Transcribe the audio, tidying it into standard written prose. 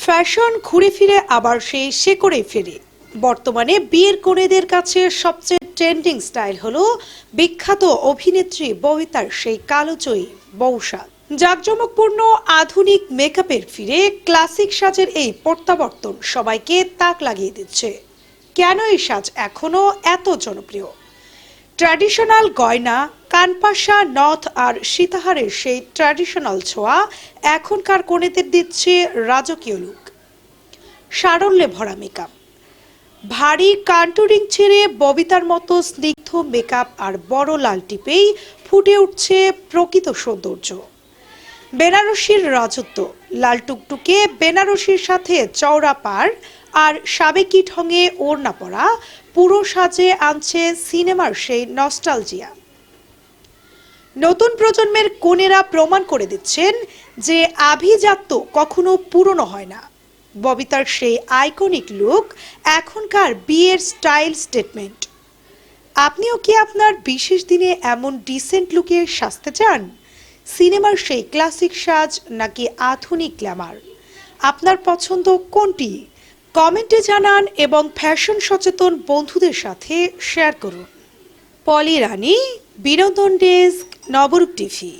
Fashion ঘুরে ফিরে আবার সেই শেকড়ে ফেরে। বর্তমানে বিয়ের কনেদের কাছে সবচেয়ে ট্রেন্ডিং স্টাইল হলো বিখ্যাত অভিনেত্রী ববিতার সেই কালোজয়ী বউসাজ। জাঁকজমকপূর্ণ আধুনিক মেকআপের ফিরে ক্লাসিক সাজের এই প্রত্যাবর্তন সবাইকে তাক লাগিয়ে দিচ্ছে। কেন এই সাজ এখনো এত জনপ্রিয়? ট্র্যাডিশনাল গয়না, কানপাশা, নথ আর সীতাহারের সেই ট্র্যাডিশনাল ছোঁয়া এখনকার কনেদের দিচ্ছে রাজকীয় লুক। সারল্যে ভরা মেকআপ, ভারী কান্টুরিং ছেড়ে ববিতার মতো স্নিগ্ধ মেকআপ আর বড় লাল টিপেই ফুটে উঠছে প্রকৃত সৌন্দর্য। বেনারসির রাজত্ব, লাল টুকটুকে বেনারসির সাথে চওড়া পাড় আর সাবেকি ঢঙে ওড়না পরা পুরো সাজে আনছে সিনেমার সেই নস্টালজিয়া। নতুন প্রজন্মের কনেরা প্রমাণ করে দিচ্ছেন যে আভিজাত্য কখনো পুরনো হয় না। ববিতার সেই আইকনিক লুক এখনকার বিয়ের স্টাইল স্টেটমেন্ট। আপনিও কি আপনার বিশেষ দিনে এমন ডিসেন্ট লুকে সাজতে চান? সিনেমার সেই ক্লাসিক সাজ নাকি আধুনিক গ্ল্যামার? আপনার পছন্দ কোনটি? কমেন্টে জানান এবং ফ্যাশন সচেতন বন্ধুদের সাথে শেয়ার করুন। পলি রানী, বিনোদন ডেস্ক, নবরূপ টিভি।